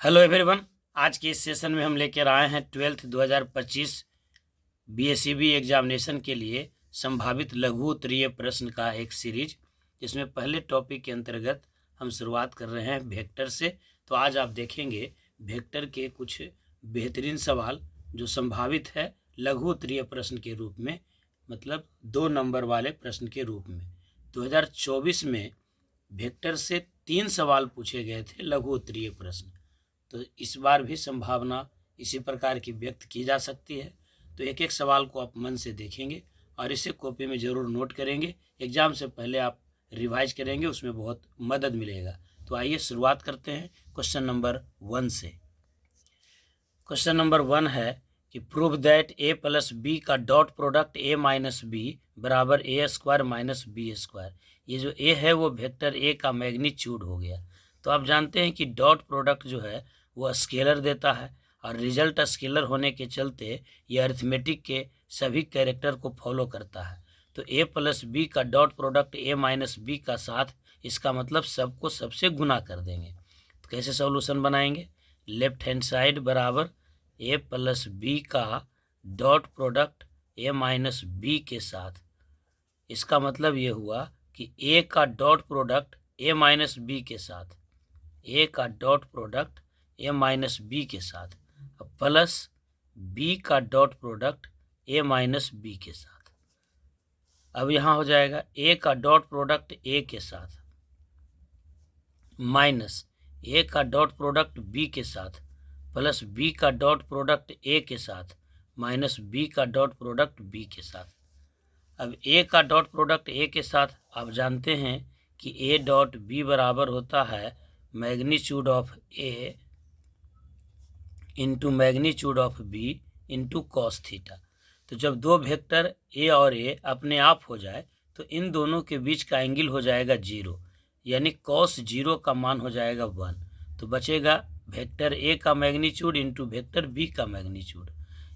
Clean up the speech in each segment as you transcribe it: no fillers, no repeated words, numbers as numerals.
Hello everyone. आज के इस सेशन में हम लेकर आए हैं 12th 2025 बीएसईबी एग्जामिनेशन के लिए संभावित लघु उत्तरीय प्रश्न का एक सीरीज, जिसमें पहले टॉपिक के अंतर्गत हम शुरुआत कर रहे हैं वेक्टर से। तो आज आप देखेंगे वेक्टर के कुछ बेहतरीन सवाल जो संभावित है लघु उत्तरीय प्रश्न के रूप में, मतलब 2 नंबर वाले प्रश्न के रूप में। 2024 में वेक्टर से 3 सवाल पूछे गए थे लघु उत्तरीय प्रश्न, तो इस बार भी संभावना इसी प्रकार की व्यक्त की जा सकती है। तो एक एक सवाल को आप मन से देखेंगे और इसे कॉपी में ज़रूर नोट करेंगे। एग्ज़ाम से पहले आप रिवाइज करेंगे, उसमें बहुत मदद मिलेगा। तो आइए शुरुआत करते हैं क्वेश्चन नंबर 1 से। क्वेश्चन नंबर 1 है कि prove that A plus B का dot product A minus B बराबर A square minus B square. ये जो ए है वो वेक्टर ए का मैग्नीट्यूड हो गया। तो आप जानते हैं कि डॉट प्रोडक्ट जो है वो स्केलर देता है और रिजल्ट स्केलर होने के चलते ये अरिथमेटिक के सभी कैरेक्टर को फॉलो करता है। तो ए प्लस बी का dot product A minus B का साथ, इसका मतलब सबको सबसे गुना कर देंगे। तो कैसे सॉल्यूशन बनाएंगे? लेफ्ट हैंड साइड बराबर ए प्लस बी का dot product A minus B के साथ, इसका मतलब ये हुआ कि ए का dot product A minus B के साथ, ए का dot product A minus B के साथ प्लस बी का dot product A minus B के साथ। अब यहाँ हो जाएगा ए का डॉट प्रोडक्ट ए के साथ माइनस ए का डॉट प्रोडक्ट बी के साथ प्लस बी का डॉट प्रोडक्ट ए के साथ माइनस बी का डॉट प्रोडक्ट बी के साथ। अब ए का डॉट प्रोडक्ट ए के साथ आप जानते हैं कि ए डॉट बी बराबर होता है magnitude of A into magnitude of B into cos theta. तो जब दो वेक्टर ए और ए अपने आप हो जाए तो इन दोनों के बीच का एंगल हो जाएगा 0, यानी कॉस 0 का मान हो जाएगा 1। तो बचेगा वेक्टर ए का मैग्नीट्यूड इंटू वेक्टर बी का मैग्नीट्यूड।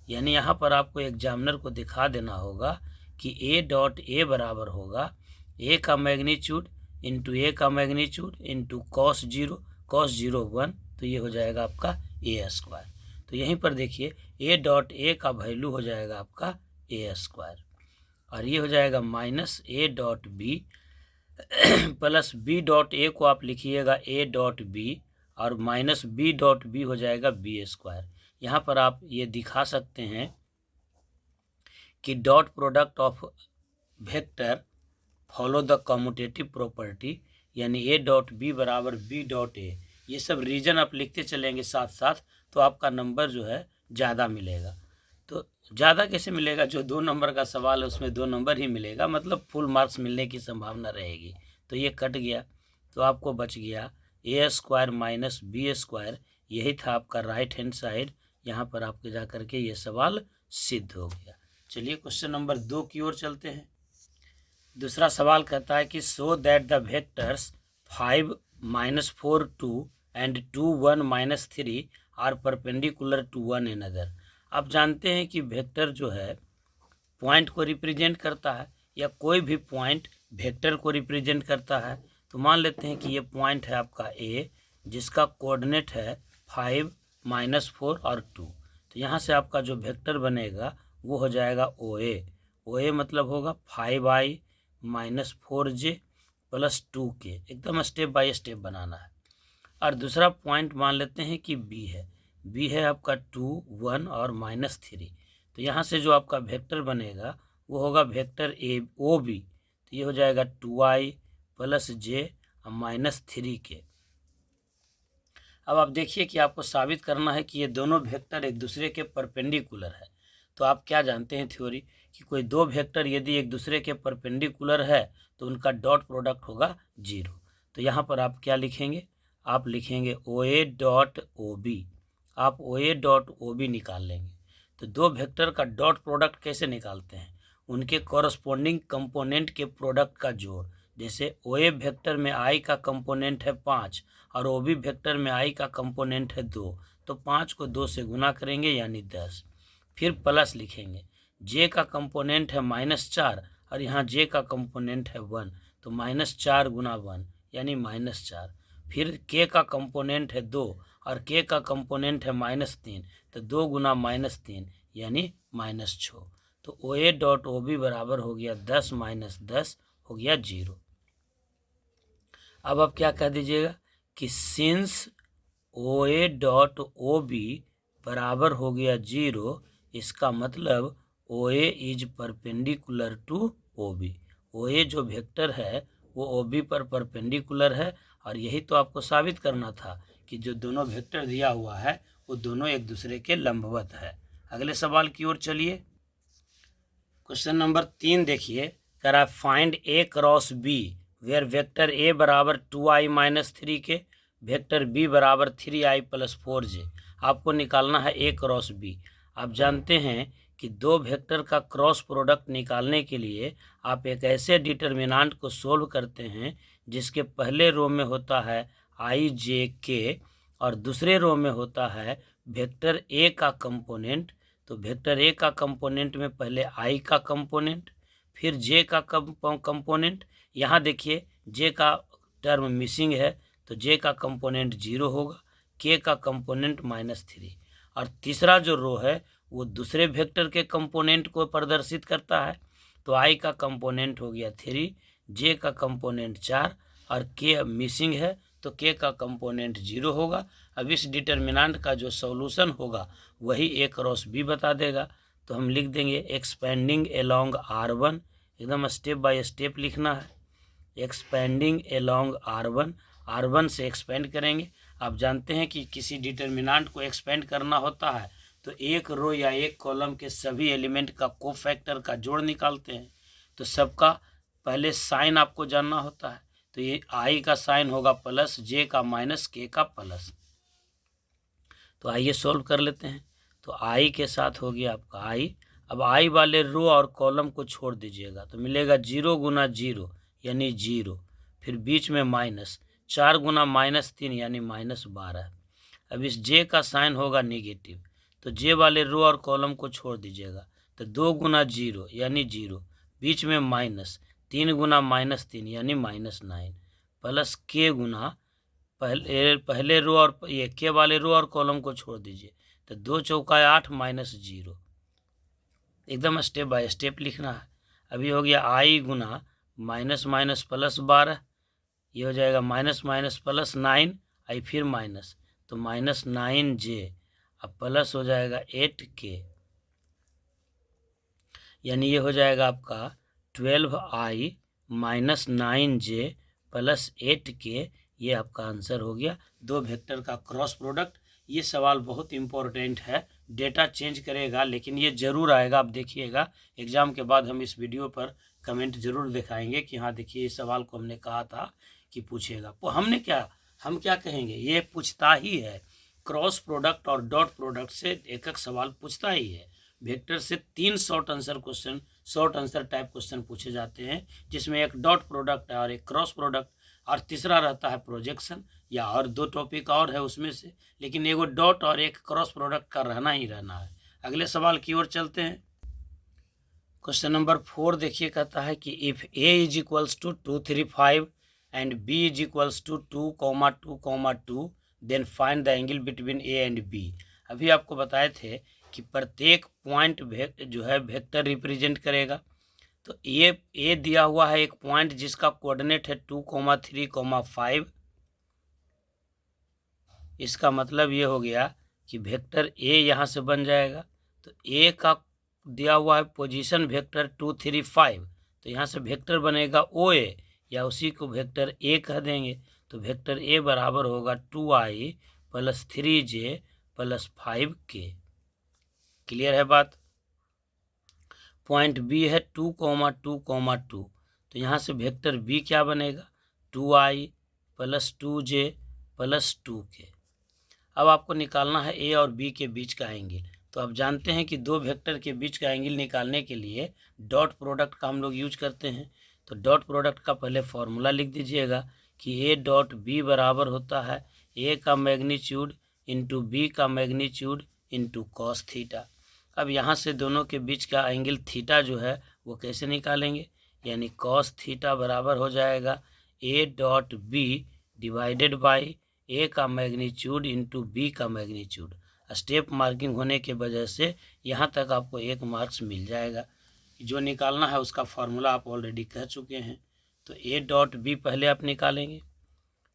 यानी यहाँ पर आपको एग्जामिनर को दिखा देना होगा कि ए डॉट ए बराबर होगा ए का मैग्नीट्यूड इंटू ए का मैग्नीट्यूड इंटू कॉस 0 1। तो ये हो जाएगा आपका ए स्क्वायर। तो यहीं पर देखिए ए डॉट ए का वैल्यू हो जाएगा आपका ए स्क्वायर और ये हो जाएगा minus A dot B plus B dot A को आप लिखिएगा ए डॉट बी और माइनस बी डॉट बी हो जाएगा बी स्क्वायर। यहाँ पर आप ये दिखा सकते हैं कि dot product of vector follow the commutative property, यानी ए डॉट बी बराबर बी डॉट ए। ये सब रीजन आप लिखते चलेंगे साथ साथ, तो आपका नंबर जो है ज़्यादा मिलेगा। तो ज़्यादा कैसे मिलेगा? जो 2 नंबर का सवाल है उसमें 2 नंबर ही मिलेगा, मतलब फुल मार्क्स मिलने की संभावना रहेगी। तो ये कट गया, तो आपको बच गया ए स्क्वायर माइनस बी स्क्वायर। यही था आपका राइट हैंड साइड। यहाँ पर आपके जा करके ये सवाल सिद्ध हो गया। चलिए क्वेश्चन नंबर 2 की ओर चलते हैं। दूसरा सवाल कहता है कि so that the vectors 5 - 4 2 and 2 1 - 3 are perpendicular to one another. आप जानते हैं कि वेक्टर जो है पॉइंट को रिप्रेजेंट करता है, या कोई भी पॉइंट वेक्टर को रिप्रेजेंट करता है। तो मान लेते हैं कि ये पॉइंट है आपका ए, जिसका कोऑर्डिनेट है 5 - 4 और 2। तो यहाँ से आपका जो वेक्टर बनेगा वो हो जाएगा ओ ए। ओ ए मतलब होगा 5i - 4j + 2k। एकदम स्टेप बाय स्टेप बनाना है। और दूसरा पॉइंट मान लेते हैं कि बी है। बी है आपका 2 1 और -3। तो यहाँ से जो आपका वेक्टर बनेगा वो होगा वेक्टर ए ओ बी। तो ये हो जाएगा 2i + j और -3k। अब आप देखिए कि आपको साबित करना है कि ये दोनों वेक्टर एक दूसरे के परपेंडिकुलर है। तो आप क्या जानते हैं थ्योरी कि कोई 2 वेक्टर यदि एक दूसरे के परपेंडिकुलर है तो उनका डॉट प्रोडक्ट होगा 0। तो यहाँ पर आप क्या लिखेंगे? आप लिखेंगे ओ ए डॉट ओ बी। आप ओ ए डॉट ओ बी निकाल लेंगे। तो 2 वेक्टर का डॉट प्रोडक्ट कैसे निकालते हैं? उनके कॉरस्पॉन्डिंग कंपोनेंट के प्रोडक्ट का जोड़। जैसे ओ ए वेक्टर में आई का कंपोनेंट है 5 और ओ बी वेक्टर में आई का कंपोनेंट है 2। तो 5 को 2 से गुना करेंगे यानी 10। फिर प्लस लिखेंगे। जे का कंपोनेंट है -4 और यहाँ जे का कंपोनेंट है 1। तो -4 × 1 यानी -4। फिर के का कंपोनेंट है 2 और के का कंपोनेंट है -3, तो 2 गुना -3 यानी -6। तो OA डॉट OB बराबर हो गया 10 - 10 हो गया 0। अब आप क्या कह दीजिएगा कि सिंस OA डॉट OB बराबर हो गया 0, इसका मतलब OA is perpendicular to OB। OA जो वेक्टर है वो OB पर परपेंडिकुलर है, और यही तो आपको साबित करना था कि जो दोनों वेक्टर दिया हुआ है वो दोनों एक दूसरे के लंबवत है। अगले सवाल की ओर चलिए। क्वेश्चन नंबर 3 देखिए, कह रहा है find A cross B where vector A बराबर 2i - 3k, वेक्टर B बराबर 3i + 4j। आपको निकालना है A क्रॉस B। आप जानते हैं कि दो वेक्टर का क्रॉस प्रोडक्ट निकालने के लिए आप एक ऐसे डिटर्मिनांट को सोल्व करते हैं जिसके पहले रो में होता है i j k और दूसरे रो में होता है वेक्टर A का कंपोनेंट। तो वेक्टर A का कंपोनेंट में पहले i का कंपोनेंट, फिर j का कंपोनेंट। यहाँ देखिए j का टर्म मिसिंग है, तो j का कंपोनेंट 0 होगा, k का कंपोनेंट -3, और तीसरा जो रो है वो दूसरे वेक्टर के कंपोनेंट को प्रदर्शित करता है। तो i का कंपोनेंट हो गया 3, j का कंपोनेंट 4 और k मिसिंग है, तो k का कंपोनेंट 0 होगा। अब इस डिटर्मिनेंट का जो सॉल्यूशन होगा वही A क्रॉस B बता देगा। तो हम लिख देंगे एक्सपेंडिंग एलोंग R1, एकदम स्टेप बाय स्टेप लिखना है। एक्सपेंडिंग एलोंग R1, R1 से एक्सपेंड करेंगे। आप जानते हैं कि किसी डिटर्मिनेंट को एक्सपेंड करना होता है तो एक रो या एक कॉलम के सभी एलिमेंट का कोफैक्टर का जोड़ निकालते हैं। तो सबका पहले साइन आपको जानना होता है, तो ये i का साइन होगा प्लस, j का माइनस, k का प्लस। तो आइए सोल्व कर लेते हैं। तो i के साथ हो गया आपका i। अब i वाले रो और कॉलम को छोड़ दीजिएगा तो मिलेगा 0 गुना 0 यानी 0, फिर बीच में माइनस, 4 गुना -3 यानी -12। अब इस j का साइन होगा निगेटिव, तो j वाले रो और कॉलम को छोड़ दीजिएगा तो 2 गुना 0 यानी 0, बीच में माइनस, 3 गुना -3 यानी -9, प्लस k गुना पहले रो और ये के वाले रो और कॉलम को छोड़ दीजिए तो 2 चौका 8 -0। एकदम स्टेप बाय स्टेप लिखना है। अभी हो गया i Guna minus minus plus 12, ये हो जाएगा माइनस माइनस प्लस 9, आई फिर माइनस, तो -9j, अब प्लस हो जाएगा 8k, यानी ये हो जाएगा आपका 12i - 9j + 8k। ये आपका आंसर हो गया दो वेक्टर का क्रॉस प्रोडक्ट। ये सवाल बहुत इंपॉर्टेंट है, डेटा चेंज करेगा लेकिन ये जरूर आएगा। आप देखिएगा एग्जाम के बाद हम इस वीडियो पर कमेंट जरूर दिखाएंगे कि हाँ देखिए इस सवाल को हमने कहा था कि पूछेगा। तो हम क्या कहेंगे, ये पूछता ही है। क्रॉस प्रोडक्ट और डॉट प्रोडक्ट से एक एक सवाल पूछता ही है। वेक्टर से 3 शॉर्ट आंसर टाइप क्वेश्चन पूछे जाते हैं, जिसमें एक डॉट प्रोडक्ट है और एक क्रॉस प्रोडक्ट, और तीसरा रहता है प्रोजेक्शन, या और 2 टॉपिक और है उसमें से, लेकिन एगो डॉट और एक क्रॉस प्रोडक्ट का रहना ही रहना है। अगले सवाल की ओर चलते हैं। क्वेश्चन नंबर 4 देखिए, कहता है कि if a is equals to 2 3 5 and b is equals to 2 2 2 then find the angle between a and b। अभी आपको बताए थे कि प्रत्येक पॉइंट जो है वेक्टर रिप्रेजेंट करेगा। तो ये ए दिया हुआ है एक पॉइंट जिसका कोऑर्डिनेट है 2 3 5। इसका मतलब ये हो गया कि वेक्टर ए यहाँ से बन जाएगा। तो ए का दिया हुआ है पोजीशन वेक्टर 2 3 5, तो यहाँ से वेक्टर बनेगा ओ ए, या उसी को वेक्टर ए कह देंगे। तो वेक्टर ए बराबर होगा 2i + 3j + 5k। क्लियर है बात। पॉइंट बी है 2 2 2, तो यहाँ से वेक्टर बी क्या बनेगा 2i + 2j + 2k। अब आपको निकालना है ए और बी के बीच का एंगल। तो आप जानते हैं कि दो वेक्टर के बीच का एंगल निकालने के लिए डॉट प्रोडक्ट का हम लोग यूज करते हैं। तो डॉट प्रोडक्ट का पहले फॉर्मूला लिख दीजिएगा कि ए डॉट बी बराबर होता है ए का मैग्नीट्यूड इंटू बी का मैग्नीट्यूड इंटू कॉस थीटा। अब यहाँ से दोनों के बीच का एंगल थीटा जो है वो कैसे निकालेंगे, यानी कॉस थीटा बराबर हो जाएगा A dot B divided by A का मैग्नीट्यूड इंटू बी का मैग्नीट्यूड। स्टेप मार्किंग होने के वजह से यहाँ तक आपको 1 मार्क्स मिल जाएगा। जो निकालना है उसका फार्मूला आप ऑलरेडी कह चुके हैं। तो ए डॉट बी पहले आप निकालेंगे।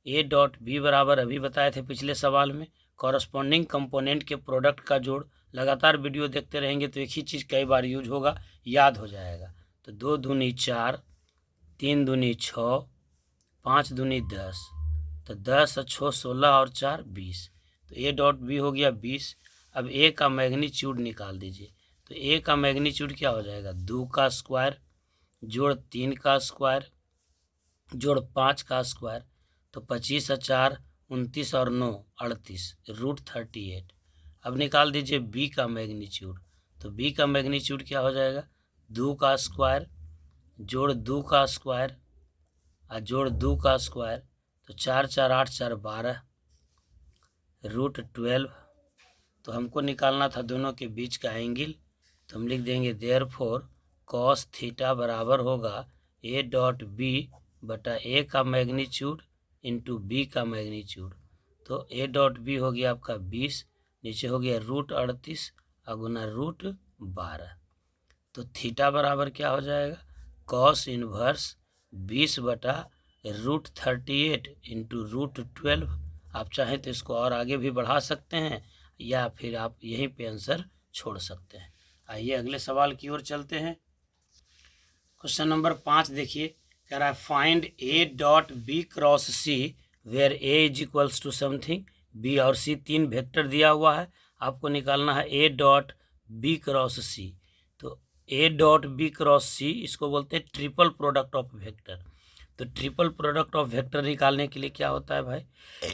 ए डॉट बी बराबर अभी बताए थे पिछले सवाल में, कॉरस्पॉन्डिंग कंपोनेंट के प्रोडक्ट का जोड़। लगातार वीडियो देखते रहेंगे तो एक ही चीज़ कई बार यूज होगा, याद हो जाएगा। तो 2 दूनी 4, 3 दूनी 6, 5 दूनी 10, तो 10 और 6 16 और 4 20। तो ए डॉट बी हो गया 20। अब ए का मैग्नीट्यूड निकाल दीजिए। तो ए का मैग्नीट्यूड क्या हो जाएगा, 2 का स्क्वायर जोड़ 3 का स्क्वायर जोड़ 5 का स्क्वायर। तो 25 और 4 29 और 9 38 √38। अब निकाल दीजिए बी का मैग्नीट्यूड। तो बी का मैग्नीट्यूड क्या हो जाएगा, 2 का स्क्वायर जोड़ 2 का स्क्वायर और जोड़ 2 का स्क्वायर। तो 4 4 8 4 12 √12। तो हमको निकालना था दोनों के बीच का एंगल। तो हम लिख देंगे देयरफॉर कॉस थीटा बराबर होगा ए डॉट बी बटा ए का मैग्नीट्यूड इंटू बी का मैग्नीट्यूड। तो ए डॉट बी हो गया आपका 20, नीचे हो गया √38 और गुना √12। तो थीटा बराबर क्या हो जाएगा, कॉस इनवर्स 20 बटा √38 इंटू √12। आप चाहें तो इसको और आगे भी बढ़ा सकते हैं या फिर आप यहीं पे आंसर छोड़ सकते हैं। आइए अगले सवाल की ओर चलते हैं। क्वेश्चन नंबर 5 देखिए, कह रहा है find A dot B cross C where A is equals to something. B और सी 3 वेक्टर दिया हुआ है, आपको निकालना है ए डॉट बी क्रॉस सी। तो ए डॉट बी क्रॉस सी इसको बोलते हैं ट्रिपल प्रोडक्ट ऑफ वेक्टर। तो ट्रिपल प्रोडक्ट ऑफ वेक्टर निकालने के लिए क्या होता है भाई,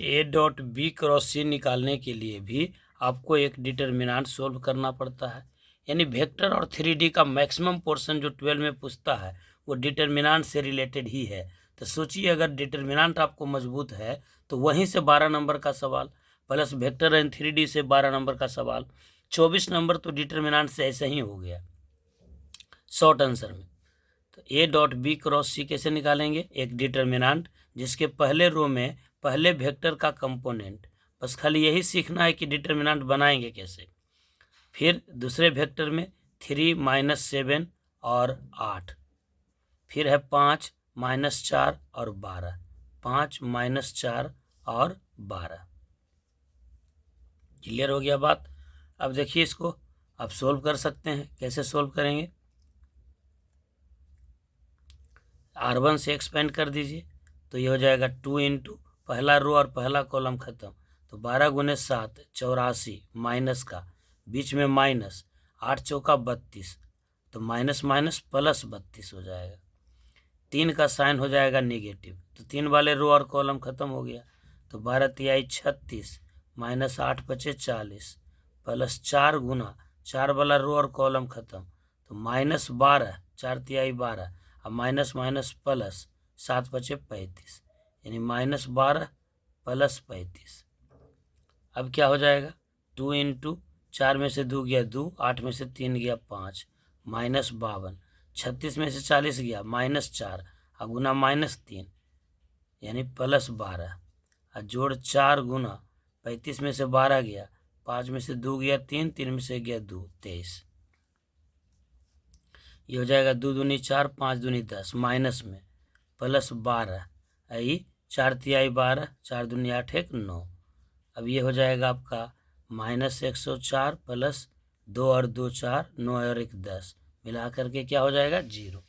ए डॉट बी क्रॉस सी निकालने के लिए भी आपको एक डिटर्मिनेंट सोल्व करना पड़ता है। यानी वेक्टर और 3D का मैक्सिमम पोर्शन जो 12 में पूछता है वो डिटर्मिनेंट से रिलेटेड ही है। तो सोचिए अगर डिटर्मिनेंट आपको मजबूत है तो वहीं से 12 नंबर का सवाल, प्लस वेक्टर एंड 3D से 12 नंबर का सवाल, 24 नंबर तो डिटर्मिनेंट से ऐसे ही हो गया शॉर्ट आंसर में। तो ए डॉट बी क्रॉस सी कैसे निकालेंगे, एक डिटर्मिनेंट जिसके पहले रो में पहले वेक्टर का कंपोनेंट, बस खाली यही सीखना है कि डिटर्मिनेंट बनाएंगे कैसे। फिर दूसरे वेक्टर में 3 - 7 और 8, फिर है 5 - 4 और 12, 5 - 4 और 12। क्लियर हो गया बात। अब देखिए इसको आप सोल्व कर सकते हैं। कैसे सोल्व करेंगे, R1 से एक्सपेंड कर दीजिए। तो ये हो जाएगा 2 इंटू पहला रो और पहला कॉलम खत्म। तो 12 × 7 84 माइनस का बीच में माइनस, 8 चौका 32, तो माइनस माइनस प्लस 32 हो जाएगा। 3 का साइन हो जाएगा नेगेटिव, तो 3 वाले रो और कॉलम खत्म हो गया। तो 12 तिहाई 36 माइनस 8 बचे 40 प्लस 4 गुना 4 वाला रो और कॉलम खत्म, तो -12 4 तिहाई 12 अब माइनस माइनस प्लस 7 बचे 35, यानी -12 प्लस 35। अब क्या हो जाएगा, 2 इंटू 4 में से 2 गया 2, 8 में से 3 गया 5, -52, 36 में से 40 गया -4 और गुना -3 यानी +12 और जोड़ 4 गुना 35 में से 12 गया, 5 में से 2 गया 3, 3 में से गया 2, 23। ये हो जाएगा 2 दूनी 4, 5 दूनी 10 माइनस में +12 आई 4 तिहाई 12, 4 दूनी 8 1 9। अब ये हो जाएगा आपका -104 प्लस 2 और 2 4, 9 और 1 10, मिला करके क्या हो जाएगा 0।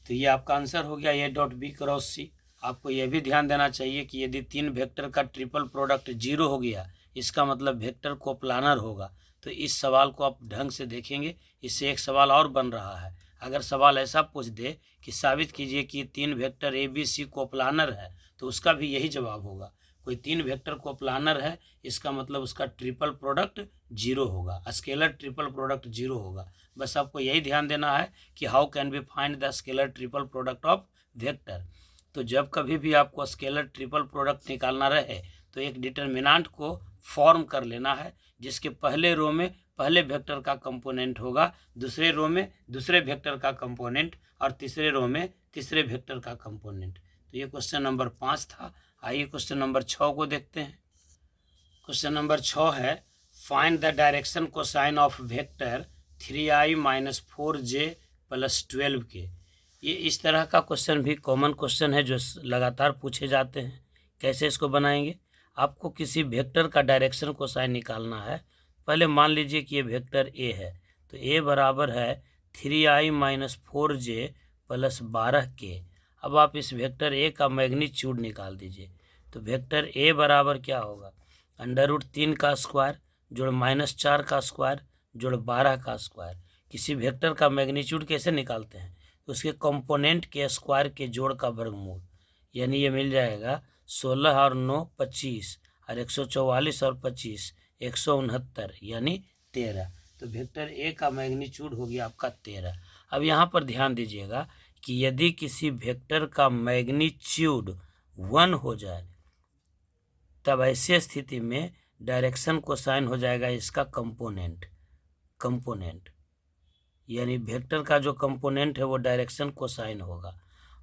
तो ये आपका आंसर हो गया ए डॉट बी क्रॉस सी। आपको यह भी ध्यान देना चाहिए कि यदि 3 वेक्टर का ट्रिपल प्रोडक्ट 0 हो गया, इसका मतलब वेक्टर कोप्लानर होगा। तो इस सवाल को आप ढंग से देखेंगे, इससे एक सवाल और बन रहा है। अगर सवाल ऐसा पूछ दे कि साबित कीजिए कि 3 vector A B C coplanar है, तो उसका भी यही जवाब होगा। कोई 3 वेक्टर कोप्लानर है, इसका मतलब उसका ट्रिपल प्रोडक्ट 0 होगा, स्केलर ट्रिपल प्रोडक्ट 0 होगा। बस आपको यही ध्यान देना है कि how can be find the scalar triple product of vector. तो जब कभी भी आपको स्केलर ट्रिपल प्रोडक्ट निकालना रहे तो एक डिटर्मिनेंट को फॉर्म कर लेना है, जिसके पहले रो में पहले वेक्टर का कंपोनेंट होगा, दूसरे रो में दूसरे वेक्टर का कंपोनेंट और तीसरे रो में तीसरे वेक्टर का कंपोनेंट। तो ये क्वेश्चन नंबर 5 था। आइए क्वेश्चन नंबर 6 को देखते हैं। क्वेश्चन नंबर 6 है find the direction cosine of vector 3i - 4j + 12k। ये इस तरह का क्वेश्चन भी कॉमन क्वेश्चन है जो लगातार पूछे जाते हैं। कैसे इसको बनाएंगे? आपको किसी वेक्टर का डायरेक्शन कोसाइन निकालना है। पहले मान लीजिए कि ये वेक्टर ए है, तो ए बराबर है 3i - 4j + 12k। अब आप इस वेक्टर ए का मैग्नीट्यूड निकाल दीजिए। तो वेक्टर ए बराबर क्या होगा? √3 का स्क्वायर जोड़ -4 का स्क्वायर जोड़ 12 का स्क्वायर। किसी वेक्टर का मैग्नीट्यूड कैसे निकालते हैं? तो उसके कंपोनेंट के स्क्वायर के जोड़ का वर्गमूल, यानी ये मिल जाएगा 16 और 9 25 और 144 और 25 169 यानी 13। तो वेक्टर ए का मैग्नीट्यूड हो गया आपका 13। अब यहाँ पर ध्यान दीजिएगा कि यदि किसी वेक्टर का मैग्नीट्यूड 1 हो जाए तब ऐसी स्थिति में डायरेक्शन कोसाइन हो जाएगा इसका कंपोनेंट यानी वेक्टर का जो कंपोनेंट है वो डायरेक्शन कोसाइन होगा।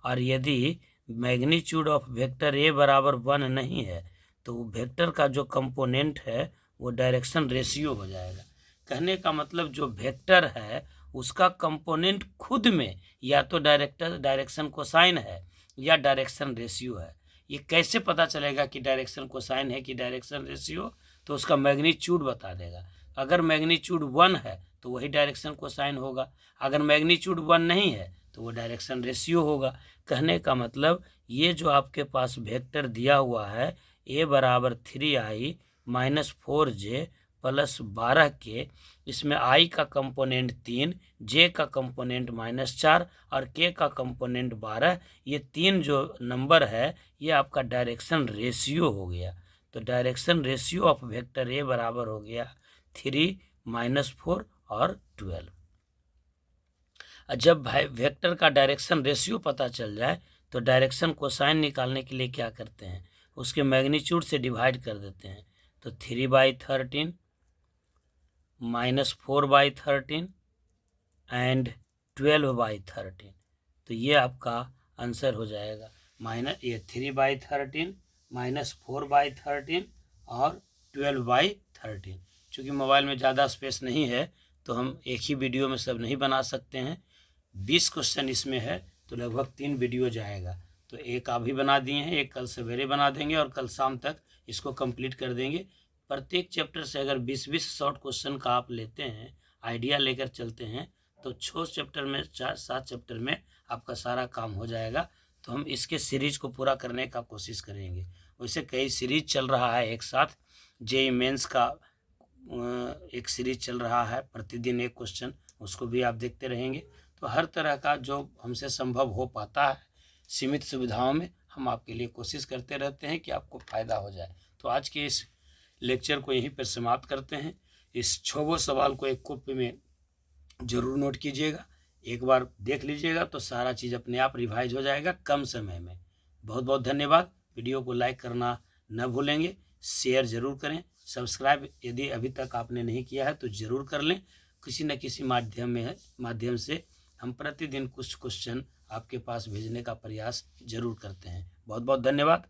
और यदि मैग्नीट्यूड ऑफ वेक्टर ए बराबर 1 नहीं है तो वेक्टर का जो कंपोनेंट है वो डायरेक्शन रेशियो हो जाएगा। कहने का मतलब जो वेक्टर है उसका कंपोनेंट खुद में या तो डायरेक्शन कोसाइन है या डायरेक्शन रेशियो है। ये कैसे पता चलेगा कि डायरेक्शन कोसाइन है कि डायरेक्शन रेशियो? तो उसका मैग्नीट्यूड बता देगा। अगर मैग्नीट्यूड 1 है तो वही डायरेक्शन कोसाइन होगा, अगर मैग्नीट्यूड 1 नहीं है तो वो डायरेक्शन रेशियो होगा। कहने का मतलब ये जो आपके पास वेक्टर दिया हुआ है ए बराबर 3i - 4j + 12k, इसमें i का कंपोनेंट 3, j का कंपोनेंट -4 और k का कंपोनेंट 12, ये 3 जो नंबर है ये आपका डायरेक्शन रेशियो हो गया। तो direction ratio of vector A बराबर हो गया 3 - 4 और 12। जब वेक्टर का डायरेक्शन रेशियो पता चल जाए तो डायरेक्शन कोसाइन निकालने के लिए क्या करते हैं? उसके मैग्नीट्यूड से डिवाइड कर देते हैं। तो 3/13 -4/13 एंड 12/13। तो ये आपका आंसर हो जाएगा। ये 3/13 -4/13 और 12/13। चूँकि मोबाइल में ज़्यादा स्पेस नहीं है तो हम एक ही वीडियो में सब नहीं बना सकते हैं। 20 क्वेश्चन इसमें है तो लगभग 3 वीडियो जाएगा। तो एक अभी बना दिए हैं, एक कल सवेरे बना देंगे और कल शाम तक इसको कंप्लीट कर देंगे। प्रत्येक चैप्टर से अगर 20-20 शॉर्ट क्वेश्चन का आप लेते हैं, आइडिया लेकर चलते हैं, तो 6 चैप्टर में 4-7 चैप्टर में आपका सारा काम हो जाएगा। तो हम इसके सीरीज को पूरा करने का कोशिश करेंगे। वैसे कई सीरीज चल रहा है एक साथ। जेईई मेंस का एक सीरीज चल रहा है, प्रतिदिन एक क्वेश्चन, उसको भी आप देखते रहेंगे। तो हर तरह का जो हमसे संभव हो पाता है सीमित सुविधाओं में हम आपके लिए कोशिश करते रहते हैं कि आपको फ़ायदा हो जाए। तो आज के इस लेक्चर को यहीं पर समाप्त करते हैं। इस 6 सवाल को एक कॉपी में ज़रूर नोट कीजिएगा, एक बार देख लीजिएगा तो सारा चीज़ अपने आप रिवाइज हो जाएगा कम समय में। बहुत बहुत धन्यवाद। वीडियो को लाइक करना न भूलेंगे, शेयर ज़रूर करें, सब्सक्राइब यदि अभी तक आपने नहीं किया है तो ज़रूर कर लें। किसी न किसी माध्यम से हम प्रतिदिन कुछ क्वेश्चन आपके पास भेजने का प्रयास ज़रूर करते हैं। बहुत बहुत धन्यवाद।